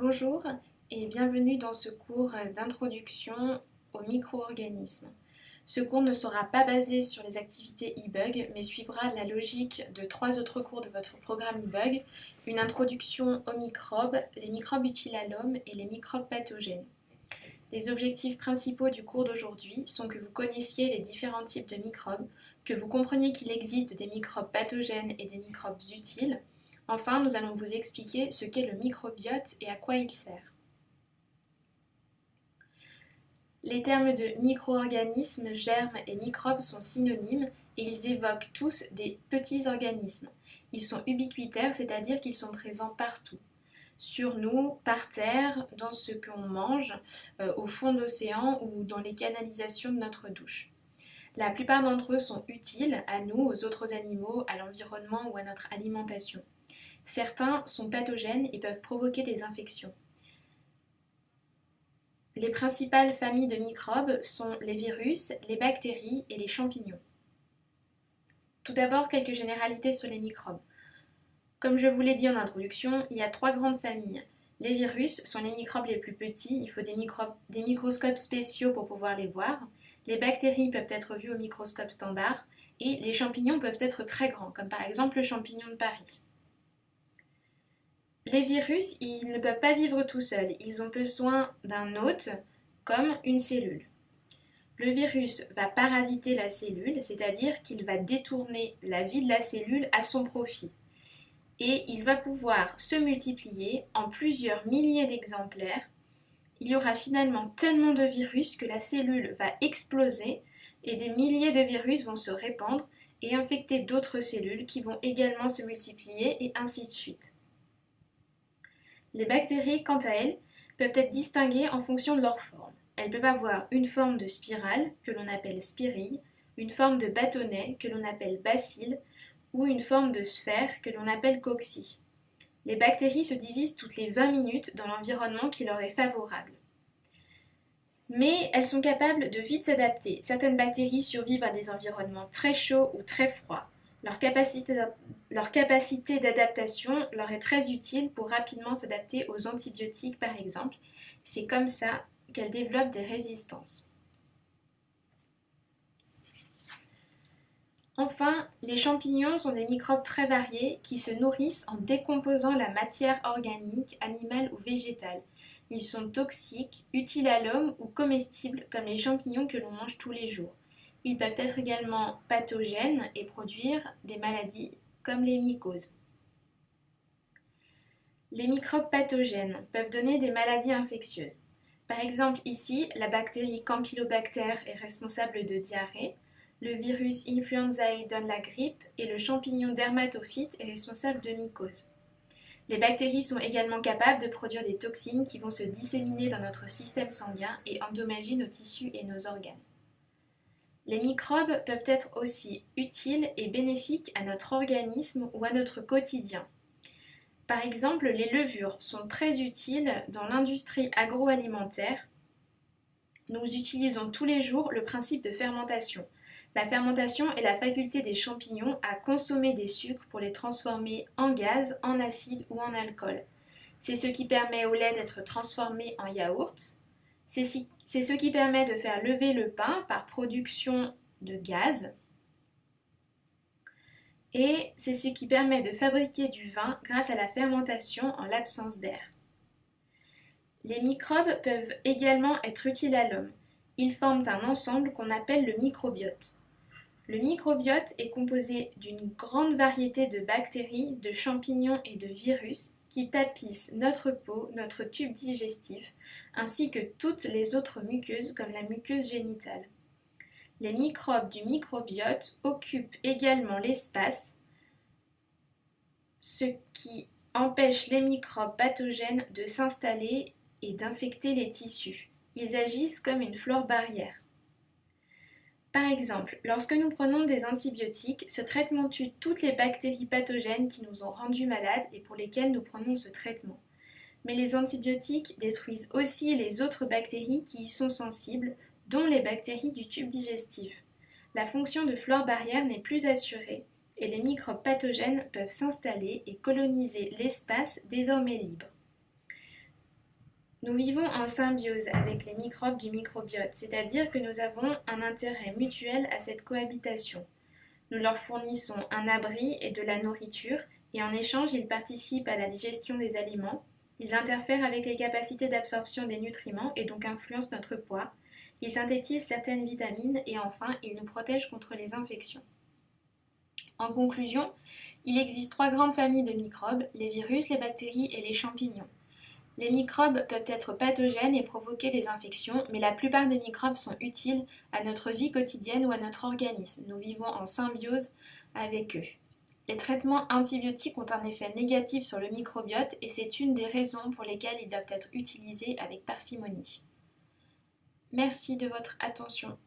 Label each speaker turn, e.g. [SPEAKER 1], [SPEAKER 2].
[SPEAKER 1] Bonjour et bienvenue dans ce cours d'introduction aux micro-organismes. Ce cours ne sera pas basé sur les activités e-bug, mais suivra la logique de 3 autres cours de votre programme e-bug, une introduction aux microbes, les microbes utiles à l'homme et les microbes pathogènes. Les objectifs principaux du cours d'aujourd'hui sont que vous connaissiez les différents types de microbes, que vous compreniez qu'il existe des microbes pathogènes et des microbes utiles. Enfin, nous allons vous expliquer ce qu'est le microbiote et à quoi il sert. Les termes de micro-organismes, germes et microbes sont synonymes et ils évoquent tous des petits organismes. Ils sont ubiquitaires, c'est-à-dire qu'ils sont présents partout. Sur nous, par terre, dans ce qu'on mange, au fond de l'océan ou dans les canalisations de notre douche. La plupart d'entre eux sont utiles à nous, aux autres animaux, à l'environnement ou à notre alimentation. Certains sont pathogènes et peuvent provoquer des infections. Les principales familles de microbes sont les virus, les bactéries et les champignons. Tout d'abord, quelques généralités sur les microbes. Comme je vous l'ai dit en introduction, il y a 3 grandes familles. Les virus sont les microbes les plus petits, il faut des microscopes spéciaux pour pouvoir les voir. Les bactéries peuvent être vues au microscope standard et les champignons peuvent être très grands, comme par exemple le champignon de Paris. Les virus, ils ne peuvent pas vivre tout seuls, ils ont besoin d'un hôte, comme une cellule. Le virus va parasiter la cellule, c'est-à-dire qu'il va détourner la vie de la cellule à son profit. Et il va pouvoir se multiplier en plusieurs milliers d'exemplaires. Il y aura finalement tellement de virus que la cellule va exploser et des milliers de virus vont se répandre et infecter d'autres cellules qui vont également se multiplier et ainsi de suite. Les bactéries, quant à elles, peuvent être distinguées en fonction de leur forme. Elles peuvent avoir une forme de spirale, que l'on appelle spirille, une forme de bâtonnet, que l'on appelle bacille, ou une forme de sphère, que l'on appelle cocci. Les bactéries se divisent toutes les 20 minutes dans l'environnement qui leur est favorable. Mais elles sont capables de vite s'adapter. Certaines bactéries survivent à des environnements très chauds ou très froids. Leur capacité d'adaptation leur est très utile pour rapidement s'adapter aux antibiotiques par exemple. C'est comme ça qu'elles développent des résistances. Enfin, les champignons sont des microbes très variés qui se nourrissent en décomposant la matière organique, animale ou végétale. Ils sont toxiques, utiles à l'homme ou comestibles comme les champignons que l'on mange tous les jours. Ils peuvent être également pathogènes et produire des maladies comme les mycoses. Les microbes pathogènes peuvent donner des maladies infectieuses. Par exemple ici, la bactérie Campylobacter est responsable de diarrhée, le virus influenzae donne la grippe et le champignon dermatophyte est responsable de mycoses. Les bactéries sont également capables de produire des toxines qui vont se disséminer dans notre système sanguin et endommager nos tissus et nos organes. Les microbes peuvent être aussi utiles et bénéfiques à notre organisme ou à notre quotidien. Par exemple, les levures sont très utiles dans l'industrie agroalimentaire. Nous utilisons tous les jours le principe de fermentation. La fermentation est la faculté des champignons à consommer des sucres pour les transformer en gaz, en acide ou en alcool. C'est ce qui permet au lait d'être transformé en yaourt. C'est ce qui permet de faire lever le pain par production de gaz. Et c'est ce qui permet de fabriquer du vin grâce à la fermentation en l'absence d'air. Les microbes peuvent également être utiles à l'homme. Ils forment un ensemble qu'on appelle le microbiote. Le microbiote est composé d'une grande variété de bactéries, de champignons et de virus qui tapissent notre peau, notre tube digestif, ainsi que toutes les autres muqueuses comme la muqueuse génitale. Les microbes du microbiote occupent également l'espace, ce qui empêche les microbes pathogènes de s'installer et d'infecter les tissus. Ils agissent comme une flore barrière. Par exemple, lorsque nous prenons des antibiotiques, ce traitement tue toutes les bactéries pathogènes qui nous ont rendus malades et pour lesquelles nous prenons ce traitement. Mais les antibiotiques détruisent aussi les autres bactéries qui y sont sensibles, dont les bactéries du tube digestif. La fonction de flore barrière n'est plus assurée et les microbes pathogènes peuvent s'installer et coloniser l'espace désormais libre. Nous vivons en symbiose avec les microbes du microbiote, c'est-à-dire que nous avons un intérêt mutuel à cette cohabitation. Nous leur fournissons un abri et de la nourriture, et en échange, ils participent à la digestion des aliments. Ils interfèrent avec les capacités d'absorption des nutriments et donc influencent notre poids. Ils synthétisent certaines vitamines et enfin, ils nous protègent contre les infections. En conclusion, il existe trois grandes familles de microbes, les virus, les bactéries et les champignons. Les microbes peuvent être pathogènes et provoquer des infections, mais la plupart des microbes sont utiles à notre vie quotidienne ou à notre organisme. Nous vivons en symbiose avec eux. Les traitements antibiotiques ont un effet négatif sur le microbiote et c'est une des raisons pour lesquelles ils doivent être utilisés avec parcimonie. Merci de votre attention.